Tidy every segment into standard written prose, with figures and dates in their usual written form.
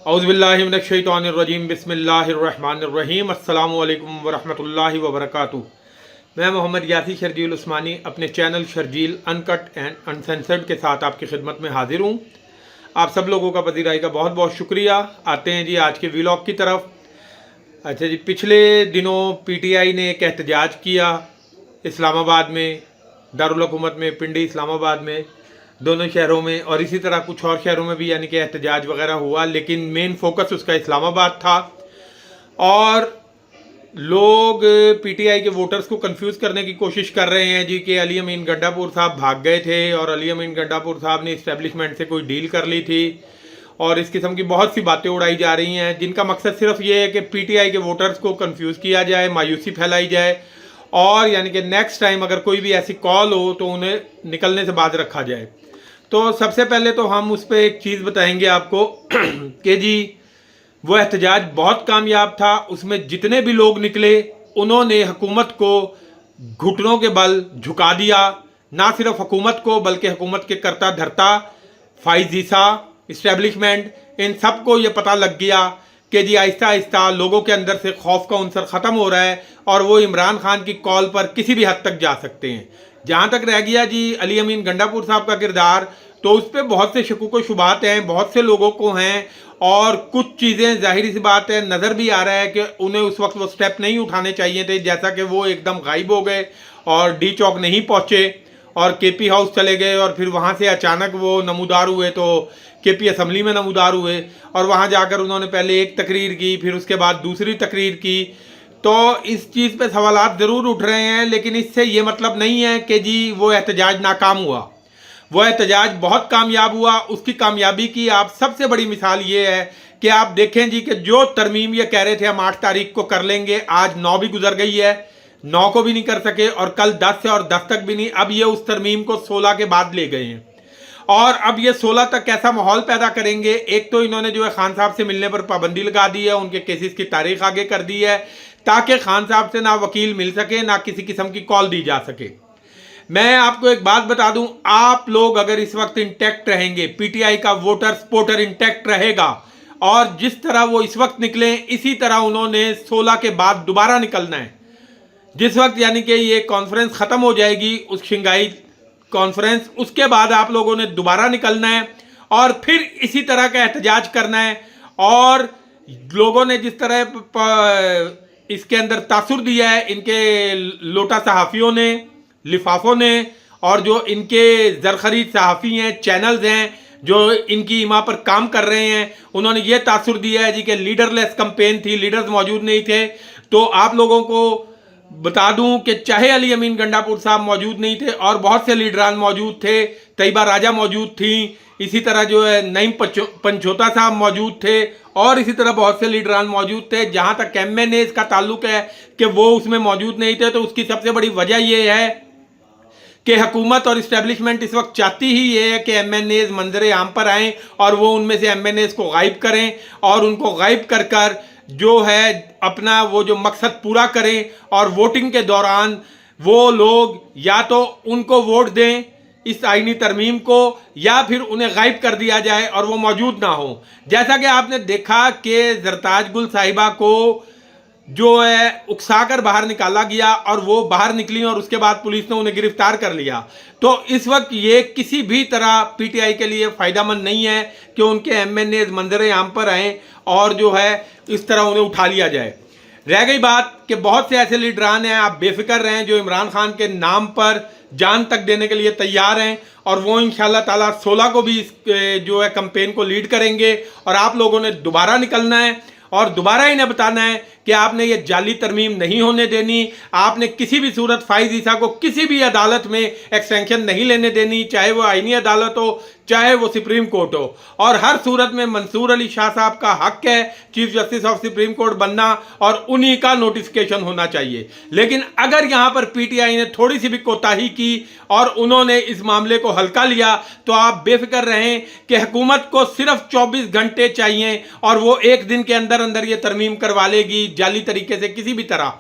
औज़ुबिल्लाहिमिनश्शैतानिर्रजीम बिस्मिल्लाहिर्रहमानिर्रहीम अस्सलामु अलैकुम वरहमतुल्लाहि वबरकातुहू। मैं मोहम्मद यासी शर्जील उस्मानी अपने channel Sharjeel uncut and uncensored के साथ आपकी खिदमत में हाजिर हूँ। आप सब लोगों का पज़ीराई का बहुत बहुत शुक्रिया। आते हैं जी आज के व्लॉग की तरफ। अच्छा जी, पिछले दिनों पीटीआई ने एक एहतजाज किया इस्लामाबाद में, दारुल हुकूमत में, पिंडी इस्लामाबाद में, दोनों शहरों में, और इसी तरह कुछ और शहरों में भी यानी कि एहतजाज वगैरह हुआ, लेकिन मेन फोकस उसका इस्लामाबाद था। और लोग पीटीआई के वोटर्स को कंफ्यूज करने की कोशिश कर रहे हैं जी कि अली अमीन गंडापुर साहब भाग गए थे और अली अमीन गंडापुर साहब ने इस्टेब्लिशमेंट से कोई डील कर ली थी, और इस किस्म की बहुत सी बातें उड़ाई जा रही हैं जिनका मकसद सिर्फ ये है कि पीटीआई के वोटर्स को कंफ्यूज किया जाए, मायूसी फैलाई जाए, और यानी कि नेक्स्ट टाइम अगर कोई भी ऐसी कॉल हो तो उन्हें निकलने से बाज रखा जाए। तो सबसे पहले तो हम उस पर एक चीज़ बताएंगे आपको कि जी वो एहतजाज बहुत कामयाब था। उसमें जितने भी लोग निकले उन्होंने हुकूमत को घुटनों के बल झुका दिया। ना सिर्फ हुकूमत को बल्कि हुकूमत के करता धरता फाइजीसा इस्टेब्लिशमेंट, इन सब को ये पता लग गया कि जी आहिस्ता आहिस्ता लोगों के अंदर से खौफ का उनसर ख़त्म हो रहा है और वो इमरान खान की कॉल पर किसी भी हद तक जा सकते हैं। जहाँ तक रह गया जी अली अमीन गंडापुर साहब का किरदार, तो उस पर बहुत से शकूक व शुबात हैं, बहुत से लोगों को हैं, और कुछ चीज़ें जाहिर सी बात है नज़र भी आ रहा है कि उन्हें उस वक्त वो स्टेप नहीं उठाने चाहिए थे, जैसा कि वो एकदम गायब हो गए और डी चौक नहीं पहुँचे और केपी हाउस चले गए, और फिर वहाँ से अचानक वो नमूदार हुए तो केपी असम्बली में नमूदार हुए, और वहाँ जाकर उन्होंने पहले एक तकरीर की, फिर उसके बाद दूसरी तकरीर की। तो इस चीज़ पे सवालात ज़रूर उठ रहे हैं, लेकिन इससे ये मतलब नहीं है कि जी वो एहतजाज नाकाम हुआ। वो एहतजाज बहुत कामयाब हुआ। उसकी कामयाबी की आप सबसे बड़ी मिसाल ये है कि आप देखें जी कि जो तरमीम ये कह रहे थे हम 8 तारीख को कर लेंगे, आज 9 भी गुजर गई है, 9 को भी नहीं कर सके, और कल 10 से और 10 तक भी नहीं। अब ये उस तरमीम को 16 के बाद ले गए हैं, और अब ये 16 तक कैसा माहौल पैदा करेंगे। एक तो इन्होंने जो है खान साहब से मिलने पर पाबंदी लगा दी है, उनके केसेस की तारीख आगे कर दी है ताकि खान साहब से ना वकील मिल सके, ना किसी किस्म की कॉल दी जा सके। मैं आपको एक बात बता दूं, आप लोग अगर इस वक्त इंटैक्ट रहेंगे, पीटीआई का वोटर सपोर्टर इंटैक्ट रहेगा, और जिस तरह वो इस वक्त निकले इसी तरह उन्होंने 16 के बाद दोबारा निकलना है। जिस वक्त यानी कि ये कॉन्फ्रेंस खत्म हो जाएगी, उस शंघाई कॉन्फ्रेंस, उसके बाद आप लोगों ने दोबारा निकलना है और फिर इसी तरह का एहतजाज करना है। और लोगों ने जिस तरह इसके अंदर तासुर दिया है, इनके लोटा सहाफ़ियों ने, लिफाफों ने, और जो इनके ज़रख़रीद सहाफ़ी हैं, चैनल्स हैं जो इनकी इमा पर काम कर रहे हैं, उन्होंने ये तासुर दिया है जी कि लीडरलेस कैंपेन थी, लीडर्स मौजूद नहीं थे। तो आप लोगों को बता दूं कि चाहे अली अमीन गंडापुर साहब मौजूद नहीं थे और बहुत से लीडरान मौजूद थे, तैयबा राजा मौजूद थी, इसी तरह जो है नईम पंचोता साहब मौजूद थे, और इसी तरह बहुत से लीडरान मौजूद थे। जहां तक एमएनएज का ताल्लुक है कि वो उसमें मौजूद नहीं थे, तो उसकी सबसे बड़ी वजह ये है कि हुकूमत और इस्टेब्लिशमेंट इस वक्त चाहती ही ये है कि एमएनएज मंजर आम पर आएँ और वो उनमें से एमएनएज को गायब करें, और उनको गायब कर कर जो है अपना वो जो मकसद पूरा करें, और वोटिंग के दौरान वो लोग या तो उनको वोट दें इस आईनी तरमीम को, या फिर उन्हें गायब कर दिया जाए और वो मौजूद ना हो। जैसा कि आपने देखा कि जरताज गुल साहिबा को जो है उकसा कर बाहर निकाला गया और वो बाहर निकली, और उसके बाद पुलिस ने उन्हें गिरफ्तार कर लिया। तो इस वक्त ये किसी भी तरह पीटीआई के लिए फ़ायदेमंद नहीं है कि उनके एमएनए मंजर आम पर आएँ और जो है इस तरह उन्हें उठा लिया जाए। रह गई बात कि बहुत से ऐसे लीडरान हैं, आप बेफिक्र रहें, जो इमरान खान के नाम पर जान तक देने के लिए तैयार हैं, और वो इंशाल्लाह ताला 16 को भी इस जो है कैंपेन को लीड करेंगे। और आप लोगों ने दोबारा निकलना है और दोबारा इन्हें बताना है कि आपने ये जाली तरमीम नहीं होने देनी। आपने किसी भी सूरत फाइज ईसा को किसी भी अदालत में एक्सटेंशन नहीं लेने देनी, चाहे वो आईनी अदालत हो, चाहे वो सुप्रीम कोर्ट हो। और हर सूरत में मंसूर अली शाह साहब का हक है chief justice of supreme court बनना, और उन्हीं का नोटिफिकेशन होना चाहिए। लेकिन अगर यहाँ पर पीटीआई ने थोड़ी सी भी कोताही की और उन्होंने इस मामले को हल्का लिया, तो आप बेफिक्र रहें कि हुकूमत को सिर्फ 24 घंटे चाहिए और वो एक दिन के अंदर अंदर ये तरमीम करवा लेगी जाली तरीके से किसी भी तरह।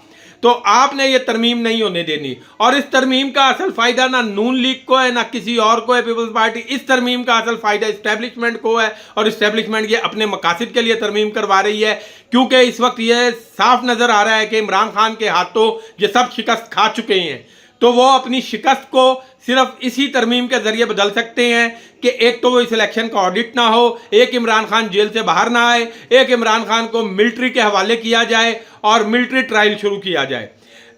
तो आपने ये तरमीम नहीं होने देनी। और इस तरमीम का असल फ़ायदा ना नून लीग को है ना किसी और को है, पीपल्स पार्टी। इस तरमीम का असल फ़ायदा इस्टेब्लिशमेंट को है, और इस्टेब्लिशमेंट ये अपने मकासद के लिए तरमीम करवा रही है, क्योंकि इस वक्त ये साफ नज़र आ रहा है कि इमरान खान के हाथों ये सब शिकस्त खा चुके हैं। तो वो अपनी शिकस्त को सिर्फ इसी तरमीम के जरिए बदल सकते हैं कि एक तो वो इस इलेक्शन का ऑडिट ना हो, एक इमरान खान जेल से बाहर ना आए, एक इमरान खान को मिलिट्री के हवाले किया जाए और मिलिट्री ट्रायल शुरू किया जाए।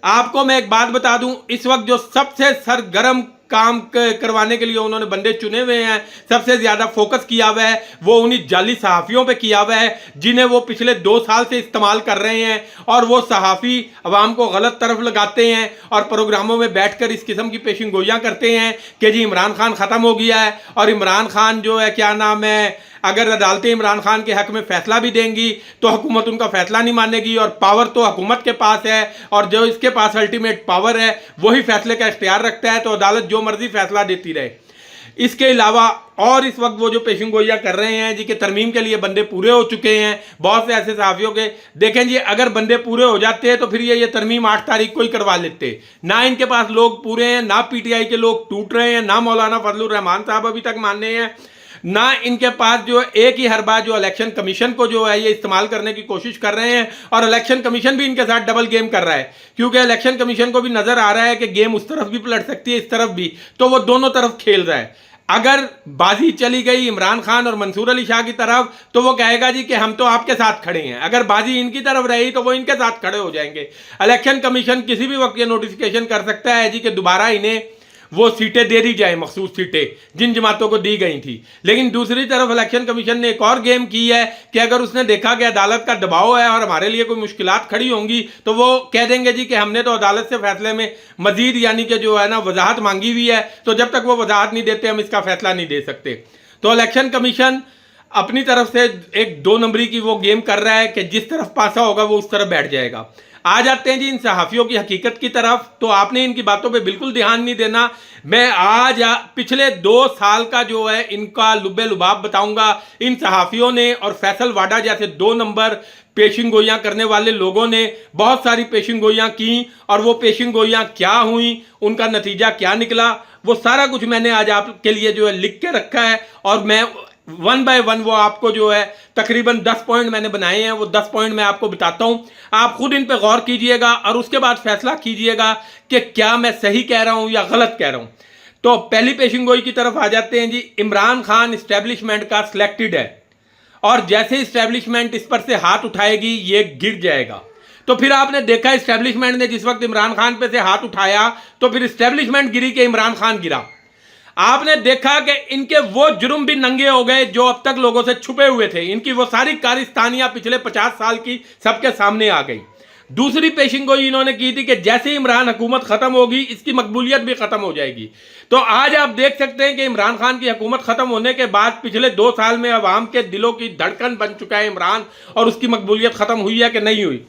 आपको मैं एक बात बता दूं, इस वक्त जो सबसे सरगर्म काम करवाने के लिए उन्होंने बंदे चुने हुए हैं, सबसे ज्यादा फोकस किया हुआ है, वो उन्हीं जाली सहाफ़ियों पे किया हुआ है जिन्हें वो पिछले 2 साल से इस्तेमाल कर रहे हैं। और वो सहाफ़ी अवाम को गलत तरफ लगाते हैं और प्रोग्रामों में बैठकर इस किस्म की पेशिंग गोइयाँ करते हैं कि जी इमरान खान ख़त्म हो गया है, और इमरान खान जो है क्या नाम है, अगर अदालतें इमरान खान के हक में फैसला भी देंगी तो हुकूमत उनका फैसला नहीं मानेगी, और पावर तो हुकूमत के पास है, और जो इसके पास अल्टीमेट पावर है वही फैसले का इख्तियार रखता है, तो अदालत जो मर्जी फैसला देती रहे। इसके अलावा और इस वक्त वो जो पेशिंग गोइयाँ कर रहे हैं जी के तरमीम के लिए बंदे पूरे हो चुके हैं, बहुत से ऐसे सहाफ़ियों के देखें जी, अगर बंदे पूरे हो जाते हैं तो फिर ये तरमीम 8 तारीख को ही करवा लेते। ना इनके पास लोग पूरे हैं, ना पीटीआई के लोग टूट रहे हैं, ना मौलाना फजलुर रहमान साहब अभी तक माने हैं, ना इनके पास जो एक ही हर बार जो इलेक्शन कमीशन को जो है ये इस्तेमाल करने की कोशिश कर रहे हैं, और इलेक्शन कमीशन भी इनके साथ डबल गेम कर रहा है, क्योंकि इलेक्शन कमीशन को भी नजर आ रहा है कि गेम उस तरफ भी पलट सकती है, इस तरफ भी, तो वो दोनों तरफ खेल रहा है। अगर बाजी चली गई इमरान खान और मंसूर अली शाह की तरफ तो वो कहेगा जी कि हम तो आपके साथ खड़े हैं, अगर बाजी इनकी तरफ रही तो वो इनके साथ खड़े हो जाएंगे। इलेक्शन कमीशन किसी भी वक्त ये नोटिफिकेशन कर सकता है जी कि दोबारा इन्हें वो सीटें दे दी जाए, मखसूस सीटें जिन जमातों को दी गई थी। लेकिन दूसरी तरफ इलेक्शन कमीशन ने एक और गेम की है कि अगर उसने देखा कि अदालत का दबाव है और हमारे लिए कोई मुश्किलात खड़ी होंगी तो वो कह देंगे जी कि हमने तो अदालत से फैसले में मजीद यानी कि जो है ना वजाहत मांगी हुई है, तो जब तक वो वजाहत नहीं देते हम इसका फैसला नहीं दे सकते। तो इलेक्शन कमीशन अपनी तरफ से एक 2 नंबरी की वो गेम कर रहा है कि जिस तरफ पासा होगा वो उस तरफ बैठ जाएगा। आ जाते हैं जी इन सहाफ़ियों की हकीकत की तरफ, तो आपने इनकी बातों पे बिल्कुल ध्यान नहीं देना। मैं आज पिछले 2 साल का जो है इनका लुब्बे लुबाब बताऊंगा। इन सहाफ़ियों ने और फैसल वाडा जैसे 2 नंबर पेशिंग गोइयाँ करने वाले लोगों ने बहुत सारी पेशिंग गोइयाँ की, और वो पेशिंग गोइयाँ क्या हुई, उनका नतीजा क्या निकला, वो सारा कुछ मैंने आज आपके लिए जो है लिख के रखा है, और मैं 1 बाय 1 वो आपको जो है तकरीबन 10 पॉइंट मैंने बनाए हैं, वो 10 पॉइंट मैं आपको बताता हूं। आप खुद इन पे गौर कीजिएगा और उसके बाद फैसला कीजिएगा कि क्या मैं सही कह रहा हूं या गलत कह रहा हूं। तो पहली पेशिंग गोई की तरफ आ जाते हैं जी। इमरान खान इस्टेब्लिशमेंट का सिलेक्टेड है, और जैसे इस्टेब्लिशमेंट इस पर से हाथ उठाएगी ये गिर जाएगा। तो फिर आपने देखा इस्टेब्लिशमेंट ने जिस वक्त इमरान खान पे से हाथ उठाया तो फिर इस्टेब्लिशमेंट गिरी कि इमरान खान गिरा। आपने देखा कि इनके वो जुर्म भी नंगे हो गए जो अब तक लोगों से छुपे हुए थे। इनकी वो सारी कारिस्तानियां पिछले 50 साल की सबके सामने आ गई। दूसरी पेशिंग गोई इन्होंने की थी कि जैसे इमरान हुकूमत खत्म होगी इसकी मकबूलियत भी खत्म हो जाएगी। तो आज आप देख सकते हैं कि इमरान खान की हुकूमत खत्म होने के बाद पिछले 2 साल में अवाम के दिलों की धड़कन बन चुका है इमरान, और उसकी मकबूलियत खत्म हुई है कि नहीं हुई।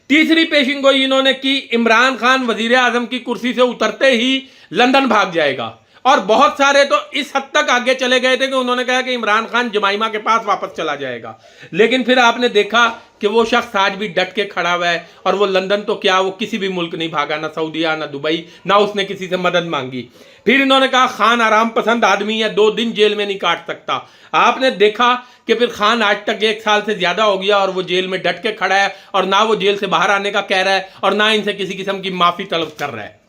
तीसरी पेशिंग गोई इन्होंने की, इमरान खान वजीर आजम की कुर्सी से उतरते ही लंदन भाग जाएगा, और बहुत सारे तो इस हद तक आगे चले गए थे कि उन्होंने कहा कि इमरान खान जमाइमा के पास वापस चला जाएगा। लेकिन फिर आपने देखा कि वो शख्स आज भी डट के खड़ा हुआ है, और वो लंदन तो क्या वो किसी भी मुल्क नहीं भागा, ना सऊदीया ना दुबई, ना उसने किसी से मदद मांगी। फिर इन्होंने कहा खान आराम पसंद आदमी है, 2 दिन जेल में नहीं काट सकता। आपने देखा कि फिर खान आज तक 1 साल से ज्यादा हो गया और वो जेल में डट के खड़ा है, और ना वो जेल से बाहर आने का कह रहा है और ना इनसे किसी किस्म की माफी तलब कर रहा है।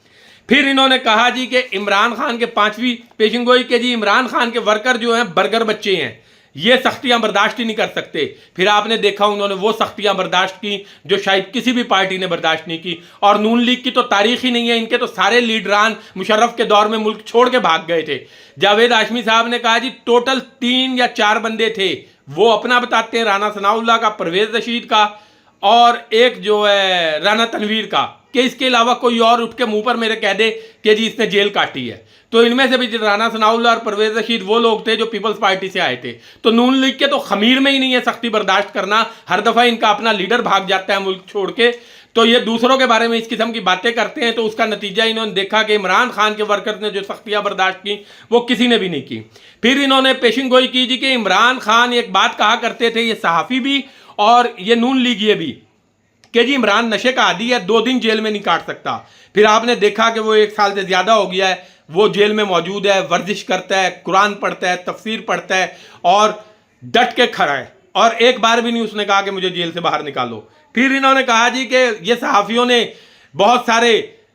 फिर इन्होंने कहा जी कि इमरान खान के 5वीं पेशिंग गोई के जी इमरान खान के वर्कर जो हैं बर्गर बच्चे हैं, ये सख्तियां बर्दाश्त ही नहीं कर सकते। फिर आपने देखा उन्होंने वो सख्तियां बर्दाश्त की जो शायद किसी भी पार्टी ने बर्दाश्त नहीं की। और नून लीग की तो तारीख ही नहीं है, इनके तो सारे लीडरान मुशर्रफ के दौर में मुल्क छोड़ के भाग गए थे। जावेद हाशमी साहब ने कहा जी टोटल 3 या 4 बंदे थे, वो अपना बताते हैं, राना सनाउल्लाह का, परवेज रशीद का, और एक जो है राना तनवीर का, कि इसके अलावा कोई और उठ के मुंह पर मेरे कह दे कि जी इसने जेल काटी है। तो इनमें से भी राना सनाउल्लाह और परवेज रशीद वो लोग थे जो पीपल्स पार्टी से आए थे। तो नून लीग के तो खमीर में ही नहीं है सख्ती बर्दाश्त करना, हर दफा इनका अपना लीडर भाग जाता है मुल्क छोड़ के, तो ये दूसरों के बारे में इस किस्म की बातें करते हैं। तो उसका नतीजा इन्होंने देखा कि इमरान खान के वर्कर्स ने जो सख्तियां बर्दाश्त की वो किसी ने भी नहीं की। फिर इन्होंने पेशिंग गोई की जी कि इमरान खान एक बात कहा करते थे, ये सहाफ़ी भी और ये नून लीगिए भी, कि जी इमरान नशे का आदी है, 2 दिन जेल में नहीं काट सकता। फिर आपने देखा कि वो 1 साल से ज़्यादा हो गया है, वो जेल में मौजूद है, वर्जिश करता है, कुरान पढ़ता है, तफसीर पढ़ता है और डट के खड़ा है, और एक बार भी नहीं उसने कहा कि मुझे जेल से बाहर निकालो। फिर इन्होंने कहा जी कि ये सहाफ़ियों ने बहुत सारे,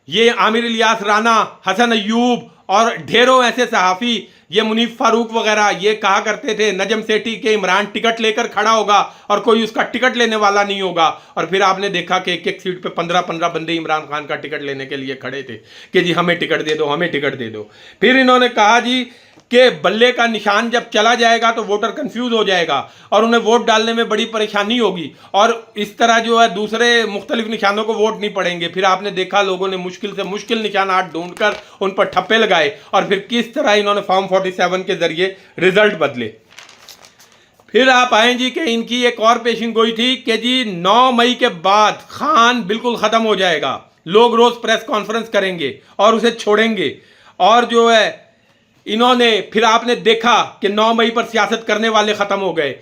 ये आमिर इलियास राना, हसन अयूब और ढेरों ऐसे सहाफ़ी, ये मुनीफ फारूक वगैरह, ये कहा करते थे नजम सेठी के इमरान टिकट लेकर खड़ा होगा और कोई उसका टिकट लेने वाला नहीं होगा। और फिर आपने देखा कि एक एक सीट पे 15-15 बंदे इमरान खान का टिकट लेने के लिए खड़े थे कि जी हमें टिकट दे दो, हमें टिकट दे दो। फिर इन्होंने कहा जी कि बल्ले का निशान जब चला जाएगा तो वोटर कंफ्यूज हो जाएगा और उन्हें वोट डालने में बड़ी परेशानी होगी, और इस तरह जो है दूसरे मुख्तलिफ निशानों को वोट नहीं पड़ेंगे। फिर आपने देखा लोगों ने मुश्किल से मुश्किल निशानात ढूंढकर उन पर ठप्पे लगाए और फिर किस तरह इन्होंने फॉर्म 47 के जरिए रिजल्ट बदले। फिर आप आए जी कि इनकी एक और पेशिंग गोई थी कि जी 9 मई के बाद खान बिल्कुल ख़त्म हो जाएगा, लोग रोज़ प्रेस कॉन्फ्रेंस करेंगे और उसे छोड़ेंगे। और जो है इन्होंने, फिर आपने देखा कि 9 मई पर सियासत करने वाले ख़त्म हो गए,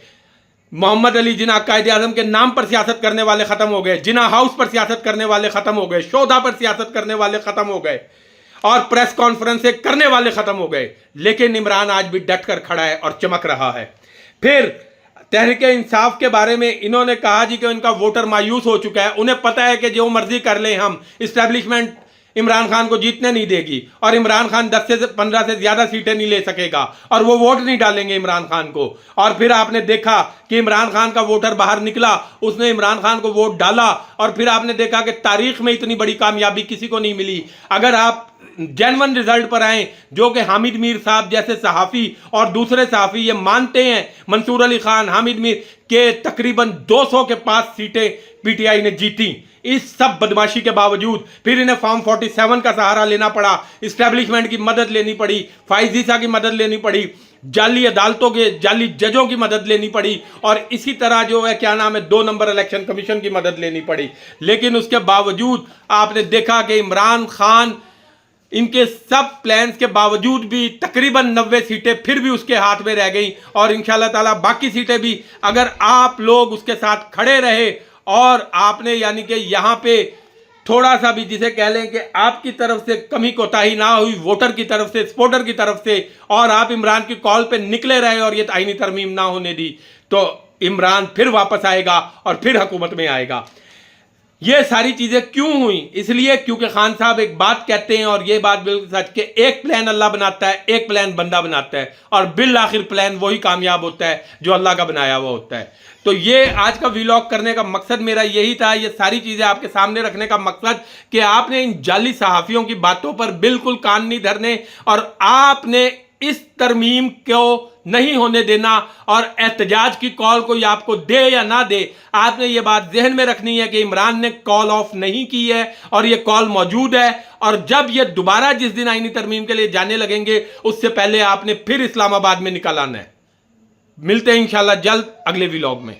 मोहम्मद अली जिन्ना कायदे आज़म के नाम पर सियासत करने वाले ख़त्म हो गए, जिन्ना हाउस पर सियासत करने वाले ख़त्म हो गए, शोधा पर सियासत करने वाले ख़त्म हो गए और प्रेस कॉन्फ्रेंस करने वाले ख़त्म हो गए। लेकिन इमरान आज भी डट कर खड़ा है और चमक रहा है। फिर तहरीक इंसाफ के बारे में इन्होंने कहा जी कि उनका वोटर मायूस हो चुका है, उन्हें पता है कि जो मर्जी कर लें हम, इस्टेब्लिशमेंट इमरान खान को जीतने नहीं देगी और इमरान खान 10 से 15 से ज़्यादा सीटें नहीं ले सकेगा और वो वोट नहीं डालेंगे इमरान खान को। और फिर आपने देखा कि इमरान खान का वोटर बाहर निकला, उसने इमरान खान को वोट डाला और फिर आपने देखा कि तारीख में इतनी बड़ी कामयाबी किसी को नहीं मिली। अगर आप जेन्युइन रिजल्ट पर आए, जो कि हामिद मीर साहब जैसे सहाफ़ी और दूसरे सहाफ़ी ये मानते हैं, मंसूर अली खान, हामिद मीर के तकरीबन 200 के पास सीटें पीटीआई ने जीती। इस सब बदमाशी के बावजूद फिर इन्हें फॉर्म 47 का सहारा लेना पड़ा, इस्टेब्लिशमेंट की मदद लेनी पड़ी, फाइजीसा की मदद लेनी पड़ी, जाली अदालतों के जाली जजों की मदद लेनी पड़ी और इसी तरह जो है क्या नाम है 2 नंबर इलेक्शन कमीशन की मदद लेनी पड़ी। लेकिन उसके बावजूद आपने देखा कि इमरान खान, इनके सब प्लान्स के बावजूद भी तकरीबन 90 सीटें फिर भी उसके हाथ में रह गई और इंशाल्लाह ताला बाकी सीटें भी अगर आप लोग उसके साथ खड़े रहे और आपने यानी कि यहाँ पे थोड़ा सा भी जिसे कह लें कि आपकी तरफ से कमी कोताही ना हुई, वोटर की तरफ से, सपोर्टर की तरफ से, और आप इमरान की कॉल पे निकले रहे और ये आईनी तरमीम ना होने दी, तो इमरान फिर वापस आएगा और फिर हुकूमत में आएगा। ये सारी चीज़ें क्यों हुई? इसलिए क्योंकि खान साहब एक बात कहते हैं और ये बात बिल्कुल सच कि एक प्लान अल्लाह बनाता है, एक प्लान बंदा बनाता है और बिल आखिर प्लान वही कामयाब होता है जो अल्लाह का बनाया हुआ होता है। तो ये आज का व्लॉग करने का मकसद मेरा यही था, ये सारी चीज़ें आपके सामने रखने का मकसद कि आपने इन जाली सहाफ़ियों की बातों पर बिल्कुल कान नहीं धरने और आपने इस तरमीम को नहीं होने देना और एहतजाज की कॉल कोई आपको दे या ना दे, आपने ये बात जहन में रखनी है कि इमरान ने कॉल ऑफ नहीं की है और ये कॉल मौजूद है। और जब ये दोबारा जिस दिन आईनी तरमीम के लिए जाने लगेंगे उससे पहले आपने फिर इस्लामाबाद में निकल आना है। मिलते हैं इंशाल्लाह जल्द अगले व्लॉग में।